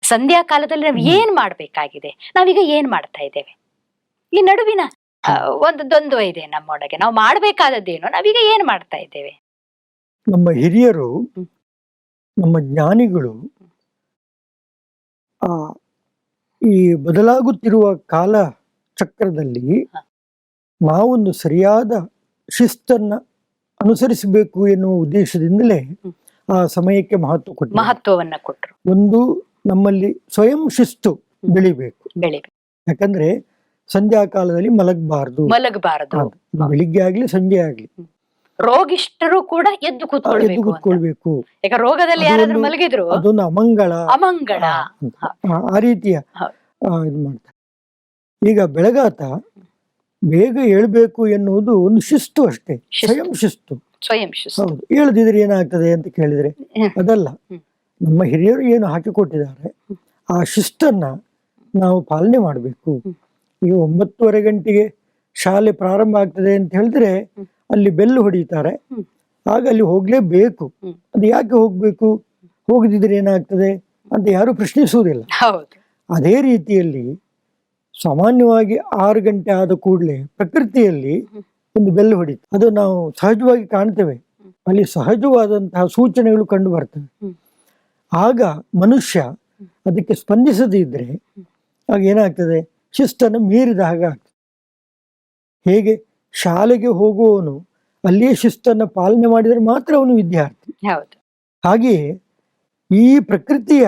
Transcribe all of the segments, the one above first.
ಸಂಧ್ಯಾ ಕಾಲದಲ್ಲಿ ನಾವು ಏನ್ ಮಾಡ್ಬೇಕಾಗಿದೆ, ನಾವೀಗ ಏನ್ ಮಾಡ್ತಾ ಇದ್ದೇವೆ, ಈ ನಡುವಿನ ಒಂದು ದ್ವಂದ್ವ ಇದೆ ನಮ್ಮೊಳಗೆ. ನಾವು ಮಾಡ್ಬೇಕಾದದ್ದೇನು, ನಾವೀಗ ಏನ್ ಮಾಡ್ತಾ ಇದ್ದೇವೆ? ನಮ್ಮ ಹಿರಿಯರು, ನಮ್ಮ ಜ್ಞಾನಿಗಳು ಆ ಈ ಬದಲಾಗುತ್ತಿರುವ ಕಾಲ ಚಕ್ರದಲ್ಲಿ ನಾವೊಂದು ಸರಿಯಾದ ಶಿಸ್ತನ್ನ ಅನುಸರಿಸಬೇಕು ಎನ್ನುವ ಉದ್ದೇಶದಿಂದಲೇ ಆ ಸಮಯಕ್ಕೆ ಮಹತ್ವವನ್ನ ಕೊಟ್ಟರು. ಒಂದು ನಮ್ಮಲ್ಲಿ ಸ್ವಯಂ ಶಿಸ್ತು ಬೆಳಿಬೇಕು. ಯಾಕಂದ್ರೆ ಸಂಧ್ಯಾ ಕಾಲದಲ್ಲಿ ಮಲಗಬಾರದು. ಬೆಳಿಗ್ಗೆ ಆಗ್ಲಿ ಸಂಜೆ ಆಗ್ಲಿ ರೋಗಿಷ್ಠರು ಕೂಡ ಎದ್ದು ಕೂತ್ಕೊಳ್ಬೇಕು. ಈಗ ರೋಗದಲ್ಲಿ ಯಾರಾದ್ರೂ ಮಲಗಿದ್ರು ಅದೊಂದು ಅಮಂಗಳ ಆ ರೀತಿಯ ಇದು ಮಾಡ್ತಾರೆ. ಈಗ ಬೆಳಗಾತ ಬೇಗ ಹೇಳ್ಬೇಕು ಎನ್ನುವುದು ಒಂದು ಶಿಸ್ತು ಅಷ್ಟೇ, ಸ್ವಯಂ ಶಿಸ್ತು. ಹೌದು, ಹೇಳದಿದ್ರೆ ಏನಾಗ್ತದೆ ಅಂತ ಕೇಳಿದ್ರೆ ಅದಲ್ಲ. ನಮ್ಮ ಹಿರಿಯರು ಏನು ಹಾಕಿಕೊಟ್ಟಿದ್ದಾರೆ ಆ ಶಿಸ್ತನ್ನ ನಾವು ಪಾಲನೆ ಮಾಡಬೇಕು. ಈಗ 9:30 ಗಂಟೆಗೆ ಶಾಲೆ ಪ್ರಾರಂಭ ಆಗ್ತದೆ ಅಂತ ಹೇಳಿದ್ರೆ ಅಲ್ಲಿ ಬೆಲ್ಲು ಹೊಡಿತಾರೆ, ಆಗ ಅಲ್ಲಿ ಹೋಗ್ಲೇಬೇಕು. ಅದು ಯಾಕೆ ಹೋಗ್ಬೇಕು, ಹೋಗದಿದ್ರೆ ಏನಾಗ್ತದೆ ಅಂತ ಯಾರು ಪ್ರಶ್ನಿಸುವುದಿಲ್ಲ. ಅದೇ ರೀತಿಯಲ್ಲಿ ಸಾಮಾನ್ಯವಾಗಿ 6 ಗಂಟೆ ಆದ ಕೂಡಲೇ ಪ್ರಕೃತಿಯಲ್ಲಿ ಒಂದು ಬೆಲ್ಲು ಹೊಡಿತು. ಅದು ನಾವು ಸಹಜವಾಗಿ ಕಾಣ್ತೇವೆ, ಅಲ್ಲಿ ಸಹಜವಾದಂತಹ ಸೂಚನೆಗಳು ಕಂಡು ಬರ್ತವೆ. ಆಗ ಮನುಷ್ಯ ಅದಕ್ಕೆ ಸ್ಪಂದಿಸದಿದ್ರೆ ಆಗ ಏನಾಗ್ತದೆ, ಶಿಸ್ತನ್ನು ಮೀರಿದ ಹಾಗೆ ಆಗ್ತದೆ. ಹೇಗೆ ಶಾಲೆಗೆ ಹೋಗುವವನು ಅಲ್ಲಿಯೇ ಶಿಸ್ತನ್ನು ಪಾಲನೆ ಮಾಡಿದರೆ ಮಾತ್ರ ಅವನು ವಿದ್ಯಾರ್ಥಿ. ಹಾಗೆಯೇ ಈ ಪ್ರಕೃತಿಯ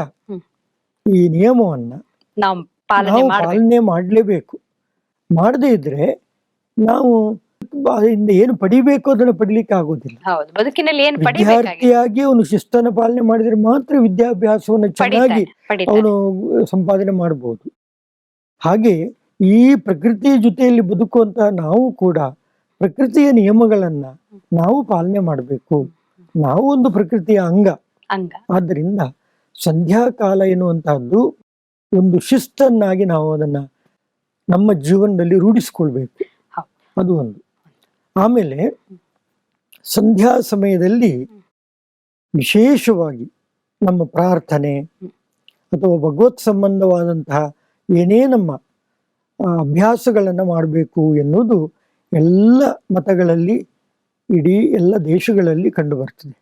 ಈ ನಿಯಮವನ್ನ ನಾವು ಪಾಲನೆ ಮಾಡಲೇಬೇಕು. ಮಾಡದೇ ಇದ್ರೆ ನಾವು ಅದರಿಂದ ಏನು ಪಡಿಬೇಕು ಅದನ್ನು ಪಡಿಲಿಕ್ಕೆ ಆಗೋದಿಲ್ಲ. ವಿದ್ಯಾರ್ಥಿಯಾಗಿ ಅವನು ಶಿಸ್ತನ್ನು ಪಾಲನೆ ಮಾಡಿದ್ರೆ ಮಾತ್ರ ವಿದ್ಯಾಭ್ಯಾಸವನ್ನು ಚೆನ್ನಾಗಿ ಅವನು ಸಂಪಾದನೆ ಮಾಡಬಹುದು. ಹಾಗೆ ಈ ಪ್ರಕೃತಿಯ ಜೊತೆಯಲ್ಲಿ ಬದುಕುವಂತಹ ನಾವು ಕೂಡ ಪ್ರಕೃತಿಯ ನಿಯಮಗಳನ್ನ ನಾವು ಪಾಲನೆ ಮಾಡಬೇಕು. ನಾವು ಒಂದು ಪ್ರಕೃತಿಯ ಅಂಗ. ಆದ್ದರಿಂದ ಸಂಧ್ಯಾಕಾಲ ಎನ್ನುವಂತಹದ್ದು ಒಂದು ಶಿಸ್ತನ್ನಾಗಿ ನಾವು ಅದನ್ನ ನಮ್ಮ ಜೀವನದಲ್ಲಿ ರೂಢಿಸಿಕೊಳ್ಬೇಕು. ಅದು ಒಂದು. ಆಮೇಲೆ ಸಂಧ್ಯಾ ಸಮಯದಲ್ಲಿ ವಿಶೇಷವಾಗಿ ನಮ್ಮ ಪ್ರಾರ್ಥನೆ ಅಥವಾ ಭಗವತ್ ಸಂಬಂಧವಾದಂತಹ ಏನೇ ನಮ್ಮ ಅಭ್ಯಾಸಗಳನ್ನು ಮಾಡಬೇಕು ಎನ್ನುವುದು ಎಲ್ಲ ಮತಗಳಲ್ಲಿ, ಇಡೀ ಎಲ್ಲ ದೇಶಗಳಲ್ಲಿ ಕಂಡು ಬರ್ತದೆ.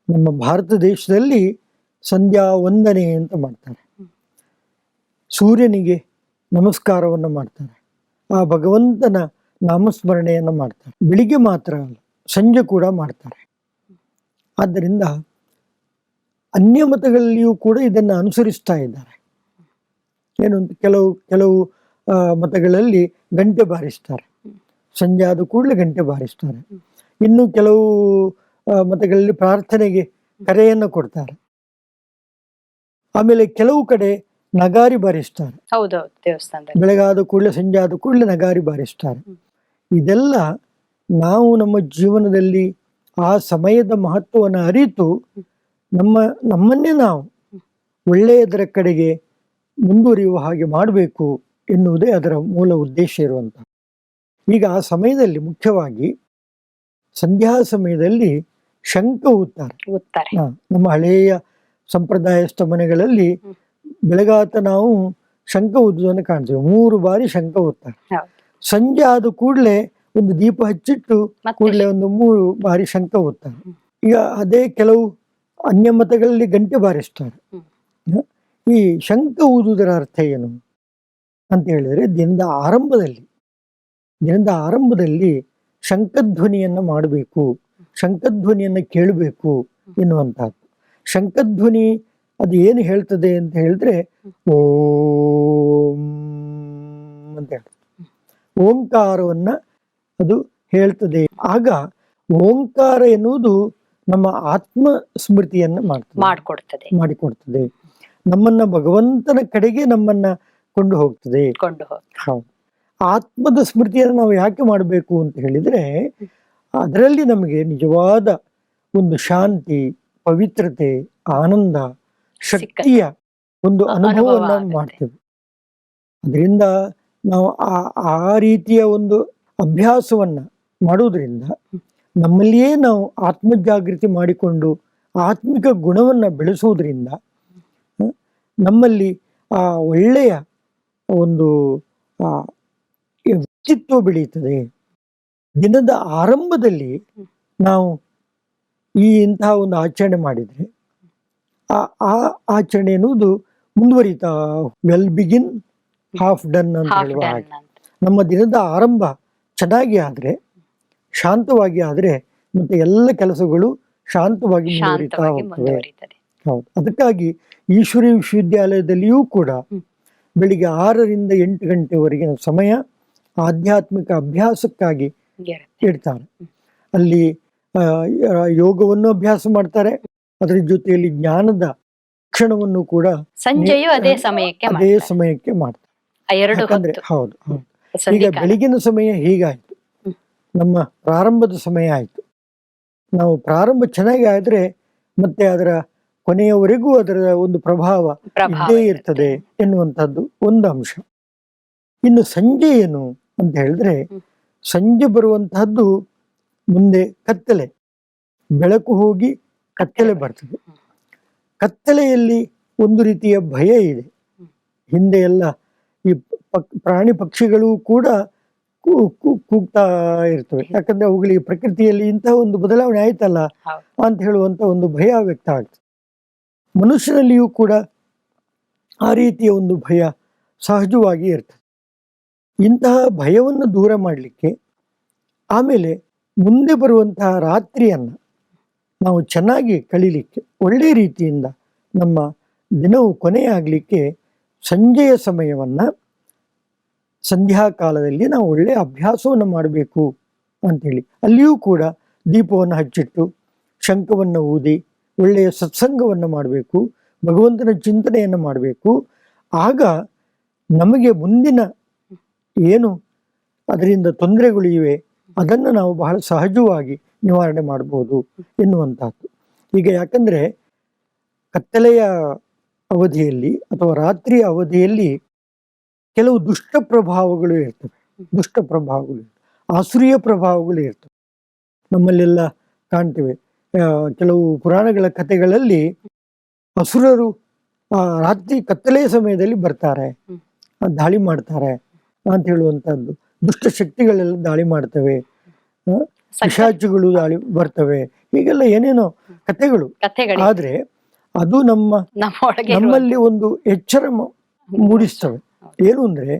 ನಮ್ಮ ಭಾರತ ದೇಶದಲ್ಲಿ ಸಂಧ್ಯಾ ವಂದನೆ ಅಂತ ಮಾಡ್ತಾರೆ. ಸೂರ್ಯನಿಗೆ ನಮಸ್ಕಾರವನ್ನು ಮಾಡ್ತಾರೆ, ಆ ಭಗವಂತನ ನಾಮಸ್ಮರಣೆಯನ್ನು ಮಾಡ್ತಾರೆ. ಬೆಳಿಗ್ಗೆ ಮಾತ್ರ ಅಲ್ಲ, ಸಂಜೆ ಕೂಡ ಮಾಡ್ತಾರೆ. ಆದ್ದರಿಂದ ಅನ್ಯ ಮತಗಳಲ್ಲಿಯೂ ಕೂಡ ಇದನ್ನು ಅನುಸರಿಸ್ತಾ ಇದ್ದಾರೆ. ಏನು ಅಂತ ಕೆಲವು ಮತಗಳಲ್ಲಿ ಗಂಟೆ ಬಾರಿಸ್ತಾರೆ, ಸಂಜೆ ಆದ ಕೂಡಲೇ ಗಂಟೆ ಬಾರಿಸ್ತಾರೆ. ಇನ್ನು ಕೆಲವು ಮತಗಳಲ್ಲಿ ಪ್ರಾರ್ಥನೆಗೆ ಕರೆಯನ್ನು ಕೊಡ್ತಾರೆ. ಆಮೇಲೆ ಕೆಲವು ಕಡೆ ನಗಾರಿ ಬಾರಿಸ್ತಾರೆ. ಬೆಳಗಾದ ಕೂಡಲೇ ಸಂಜೆ ಆದ ಕೂಡಲೇ ನಗಾರಿ ಬಾರಿಸ್ತಾರೆ. ಇದೆಲ್ಲ ನಾವು ನಮ್ಮ ಜೀವನದಲ್ಲಿ ಆ ಸಮಯದ ಮಹತ್ವವನ್ನು ಅರಿತು ನಮ್ಮನ್ನೇ ನಾವು ಒಳ್ಳೆಯದರ ಕಡೆಗೆ ಮುಂದುವರಿಯುವ ಹಾಗೆ ಮಾಡಬೇಕು ಎನ್ನುವುದೇ ಅದರ ಮೂಲ ಉದ್ದೇಶ ಇರುವಂತ. ಈಗ ಆ ಸಮಯದಲ್ಲಿ ಮುಖ್ಯವಾಗಿ ಸಂಧ್ಯಾ ಸಮಯದಲ್ಲಿ ಶಂಖ ಊದ್ತಾರೆ. ನಮ್ಮ ಹಳೆಯ ಸಂಪ್ರದಾಯಸ್ಥ ಮನೆಗಳಲ್ಲಿ ಬೆಳಗಾತ ನಾವು ಶಂಖ ಊದುವುದನ್ನು ಕಾಣ್ತೇವೆ. 3 ಬಾರಿ ಶಂಖ ಊದ್ತಾರೆ. ಸಂಜೆ ಆದ ಕೂಡಲೇ ಒಂದು ದೀಪ ಹಚ್ಚಿಟ್ಟು ಕೂಡಲೇ ಒಂದು 3 ಬಾರಿ ಶಂಖ ಊದ್ತಾರೆ. ಈಗ ಅದೇ ಕೆಲವು ಅನ್ಯ ಮತಗಳಲ್ಲಿ ಗಂಟೆ ಬಾರಿಸ್ತಾರೆ. ಈ ಶಂಖ ಊದುವುದರ ಅರ್ಥ ಏನು ಅಂತ ಹೇಳಿದ್ರೆ, ದಿನದ ಆರಂಭದಲ್ಲಿ ಶಂಖಧ್ವನಿಯನ್ನು ಮಾಡಬೇಕು, ಶಂಖಧ್ವನಿಯನ್ನು ಕೇಳಬೇಕು ಎನ್ನುವಂತಹದ್ದು. ಶಂಖಧ್ವನಿ ಅದು ಏನು ಹೇಳ್ತದೆ ಅಂತ ಹೇಳಿದ್ರೆ ಓಂ ಅಂತ ಹೇಳ್ತದೆ. ಓಂಕಾರವನ್ನ ಅದು ಹೇಳ್ತದೆ. ಆಗ ಓಂಕಾರ ಎನ್ನುವುದು ನಮ್ಮ ಆತ್ಮ ಸ್ಮೃತಿಯನ್ನ ಮಾಡಿಕೊಡ್ತದೆ. ನಮ್ಮನ್ನ ಭಗವಂತನ ಕಡೆಗೆ ನಮ್ಮನ್ನ ಕೊಂಡು ಹೋಗ್ತದೆ. ಹೌದು. ಆತ್ಮದ ಸ್ಮೃತಿಯನ್ನು ನಾವು ಯಾಕೆ ಮಾಡಬೇಕು ಅಂತ ಹೇಳಿದ್ರೆ, ಅದರಲ್ಲಿ ನಮಗೆ ನಿಜವಾದ ಒಂದು ಶಾಂತಿ, ಪವಿತ್ರತೆ, ಆನಂದ, ಶಕ್ತಿಯ ಒಂದು ಅನುಭವವನ್ನು ಮಾಡ್ತೇವೆ. ಅದರಿಂದ ನಾವು ಆ ರೀತಿಯ ಒಂದು ಅಭ್ಯಾಸವನ್ನ ಮಾಡುವುದರಿಂದ ನಮ್ಮಲ್ಲಿಯೇ ನಾವು ಆತ್ಮಜಾಗೃತಿ ಮಾಡಿಕೊಂಡು ಆತ್ಮಿಕ ಗುಣವನ್ನ ಬೆಳೆಸುವುದರಿಂದ ನಮ್ಮಲ್ಲಿ ಆ ಒಳ್ಳೆಯ ಒಂದು ಆ, ವ್ಯಕ್ತಿತ್ವ ಬೆಳೆಯುತ್ತದೆ. ದಿನದ ಆರಂಭದಲ್ಲಿ ನಾವು ಇಂತಹ ಒಂದು ಆಚರಣೆ ಮಾಡಿದರೆ ಆ ಆಚರಣೆ ಎನ್ನುವುದು ಮುಂದುವರಿತಾ, ವೆಲ್ ಬಿಗಿನ್ ಹಾಫ್ ಡನ್ ಅಂತ ಹಾಫ್ ಹೇಳುವ ಡನ್ ಹಾಗೆ. ಅಂತ. ನಮ್ಮ ದಿನದ ಆರಂಭ ಚೆನ್ನಾಗಿ ಆದರೆ, ಶಾಂತವಾಗಿ ಆದರೆ, ಮತ್ತೆ ಎಲ್ಲ ಕೆಲಸಗಳು ಶಾಂತವಾಗಿ ಮುಂದುವರಿತಾ ಶಾಂತವಾಗಿ ಹೋಗ್ತವೆ. ಮುಂದುವರಿತದೆ. ಹೌದು. ಅದಕ್ಕಾಗಿ ಈಶ್ವರಿ ವಿಶ್ವವಿದ್ಯಾಲಯದಲ್ಲಿಯೂ ಕೂಡ ಬೆಳಿಗ್ಗೆ 6ರಿಂದ 8 ಗಂಟೆವರೆಗಿನ ಸಮಯ ಆಧ್ಯಾತ್ಮಿಕ ಅಭ್ಯಾಸಕ್ಕಾಗಿ ಇರುತ್ತೆ. ಇಡ್ತಾರೆ. ಅಲ್ಲಿ ಯೋಗವನ್ನು ಅಭ್ಯಾಸ ಮಾಡ್ತಾರೆ, ಅದರ ಜೊತೆಯಲ್ಲಿ ಜ್ಞಾನದ ಶಿಕ್ಷಣವನ್ನು ಕೂಡ ಸಂಜೆಯು ಅದೇ ಸಮಯಕ್ಕೆ ಅದೇ ಮಾಡ್ತಾರೆ. ಸಮಯಕ್ಕೆ ಮಾಡ್ತಾರೆ. ಆ ಎರಡು ಯಾಕಂದ್ರೆ ಹೊತ್ತು ಹೌದು ಹೌದು. ಈಗ ಸಂಧಿಕಾಲ. ಬೆಳಗಿನ ಸಮಯ ಹೀಗಾಯ್ತು, ನಮ್ಮ ಪ್ರಾರಂಭದ ಸಮಯ ಆಯ್ತು. ನಾವು ಪ್ರಾರಂಭ ಚೆನ್ನಾಗಿ ಆದ್ರೆ ಮತ್ತೆ ಅದರ ಕೊನೆಯವರೆಗೂ ಅದರ ಒಂದು ಪ್ರಭಾವ ಪ್ರಭಾವ ಇದ್ದೇ ಇರ್ತದೆ ಎನ್ನುವಂಥದ್ದು ಒಂದು ಅಂಶ. ಇನ್ನು ಸಂಜೆ ಏನು ಅಂತ ಹೇಳಿದ್ರೆ, ಸಂಜೆ ಬರುವಂತಹದ್ದು ಮುಂದೆ ಕತ್ತಲೆ, ಬೆಳಕು ಹೋಗಿ ಕತ್ತಲೆ ಬರ್ತದೆ. ಕತ್ತಲೆಯಲ್ಲಿ ಒಂದು ರೀತಿಯ ಭಯ ಇದೆ. ಹಿಂದೆ ಎಲ್ಲ ಈ ಪ್ರಾಣಿ ಪಕ್ಷಿಗಳು ಕೂಡ ಕೂಗ್ತಾ ಇರ್ತವೆ, ಯಾಕಂದ್ರೆ ಅವುಗಳಿಗೆ ಪ್ರಕೃತಿಯಲ್ಲಿ ಇಂತಹ ಒಂದು ಬದಲಾವಣೆ ಆಯ್ತಲ್ಲ ಹೌದು. ಅಂತ ಹೇಳುವಂತ ಒಂದು ಭಯ ವ್ಯಕ್ತ ಆಗ್ತದೆ. ಮನುಷ್ಯನಲ್ಲಿಯೂ ಕೂಡ ಆ ರೀತಿಯ ಒಂದು ಭಯ ಸಹಜವಾಗಿ ಇರ್ತದೆ. ಇಂತಹ ಭಯವನ್ನು ದೂರ ಮಾಡಲಿಕ್ಕೆ, ಆಮೇಲೆ ಮುಂದೆ ಬರುವಂತಹ ರಾತ್ರಿಯನ್ನ ನಾವು ಚೆನ್ನಾಗಿ ಕಳೀಲಿಕ್ಕೆ, ಒಳ್ಳೆ ರೀತಿಯಿಂದ ನಮ್ಮ ದಿನವು ಕೊನೆಯಾಗಲಿಕ್ಕೆ ಸಂಜೆಯ ಸಮಯವನ್ನ, ಸಂಧ್ಯಾ ಕಾಲದಲ್ಲಿ ನಾವು ಒಳ್ಳೆಯ ಅಭ್ಯಾಸವನ್ನು ಮಾಡಬೇಕು ಅಂತೇಳಿ, ಅಲ್ಲಿಯೂ ಕೂಡ ದೀಪವನ್ನು ಹಚ್ಚಿಟ್ಟು ಶಂಖವನ್ನು ಊದಿ ಒಳ್ಳೆಯ ಸತ್ಸಂಗವನ್ನು ಮಾಡಬೇಕು, ಭಗವಂತನ ಚಿಂತನೆಯನ್ನು ಮಾಡಬೇಕು. ಆಗ ನಮಗೆ ಮುಂದಿನ ಏನು ಅದರಿಂದ ತೊಂದರೆಗಳು ಇವೆ ಅದನ್ನು ನಾವು ಬಹಳ ಸಹಜವಾಗಿ ನಿವಾರಣೆ ಮಾಡಬಹುದು ಎನ್ನುವಂಥದ್ದು. ಈಗ ಯಾಕಂದ್ರೆ ಕತ್ತಲೆಯ ಅವಧಿಯಲ್ಲಿ ಅಥವಾ ರಾತ್ರಿಯ ಅವಧಿಯಲ್ಲಿ ಕೆಲವು ದುಷ್ಟ ಪ್ರಭಾವಗಳು ಇರ್ತವೆ, ದುಷ್ಟ ಪ್ರಭಾವಗಳು, ಆಸುರಿಯ ಪ್ರಭಾವಗಳು ಇರ್ತವೆ. ನಮ್ಮಲ್ಲೆಲ್ಲ ಕಾಣ್ತೇವೆ, ಕೆಲವು ಪುರಾಣಗಳ ಕಥೆಗಳಲ್ಲಿ ಅಸುರರು ರಾತ್ರಿ ಕತ್ತಲೆಯ ಸಮಯದಲ್ಲಿ ಬರ್ತಾರೆ, ದಾಳಿ ಮಾಡ್ತಾರೆ ಅಂತ ಹೇಳುವಂತಹದ್ದು. ದುಷ್ಟ ಶಕ್ತಿಗಳೆಲ್ಲ ದಾಳಿ ಮಾಡ್ತವೆ, ಪಿಶಾಚಿಗಳು ದಾಳಿ ಬರ್ತವೆ, ಹೀಗೆಲ್ಲ ಏನೇನೋ ಕಥೆಗಳು. ಆದ್ರೆ ಅದು ನಮ್ಮಲ್ಲಿ ಒಂದು ಎಚ್ಚರ ಮೂಡಿಸ್ತವೆ. ಏನು ಅಂದ್ರೆ,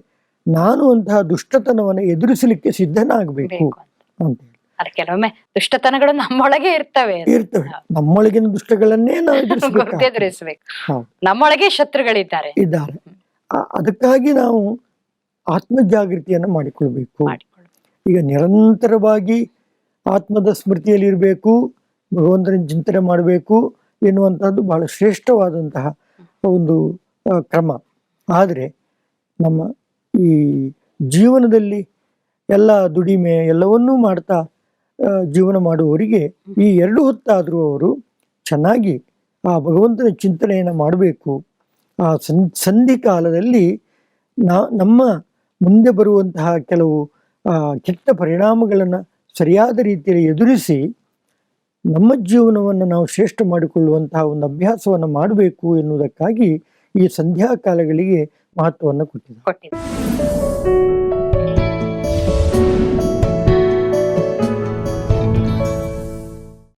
ನಾನು ಅಂತಹ ದುಷ್ಟತನವನ್ನು ಎದುರಿಸಲಿಕ್ಕೆ ಸಿದ್ಧನಾಗಬೇಕು ಅಂತ ಹೇಳಿ. ಕೆಲವೊಮ್ಮೆ ದುಷ್ಟತನಗಳು ನಮ್ಮೊಳಗೆ ಇರ್ತವೆ. ನಮ್ಮೊಳಗಿನ ದುಷ್ಟಗಳನ್ನೇ ನಾವು ಎದುರಿಸಬೇಕು. ನಮ್ಮೊಳಗೆ ಶತ್ರುಗಳಿದ್ದಾರೆ. ಅದಕ್ಕಾಗಿ ನಾವು ಆತ್ಮಜಾಗೃತಿಯನ್ನು ಮಾಡಿಕೊಳ್ಬೇಕು. ಈಗ ನಿರಂತರವಾಗಿ ಆತ್ಮದ ಸ್ಮೃತಿಯಲ್ಲಿ ಇರಬೇಕು, ಭಗವಂತನ ಚಿಂತನೆ ಮಾಡಬೇಕು ಎನ್ನುವಂಥದ್ದು ಬಹಳ ಶ್ರೇಷ್ಠವಾದಂತಹ ಒಂದು ಕ್ರಮ. ಆದರೆ ನಮ್ಮ ಈ ಜೀವನದಲ್ಲಿ ಎಲ್ಲ ದುಡಿಮೆ ಎಲ್ಲವನ್ನೂ ಮಾಡ್ತಾ ಜೀವನ ಮಾಡುವವರಿಗೆ ಈ 2 ಹೊತ್ತಾದರೂ ಅವರು ಚೆನ್ನಾಗಿ ಆ ಭಗವಂತನ ಚಿಂತನೆಯನ್ನು ಮಾಡಬೇಕು. ಆ ಸಂಧಿ ಕಾಲದಲ್ಲಿ ನಮ್ಮ ಮುಂದೆ ಬರುವಂತಹ ಕೆಲವು ಕೆಟ್ಟ ಪರಿಣಾಮಗಳನ್ನು ಸರಿಯಾದ ರೀತಿಯಲ್ಲಿ ಎದುರಿಸಿ ನಮ್ಮ ಜೀವನವನ್ನು ನಾವು ಶ್ರೇಷ್ಠ ಮಾಡಿಕೊಳ್ಳುವಂತಹ ಒಂದು ಅಭ್ಯಾಸವನ್ನು ಮಾಡಬೇಕು ಎನ್ನುವುದಕ್ಕಾಗಿ ಈ ಸಂಧ್ಯಾ ಕಾಲಗಳಿಗೆ ಮಹತ್ವವನ್ನು ಕೊಟ್ಟಿದೆ.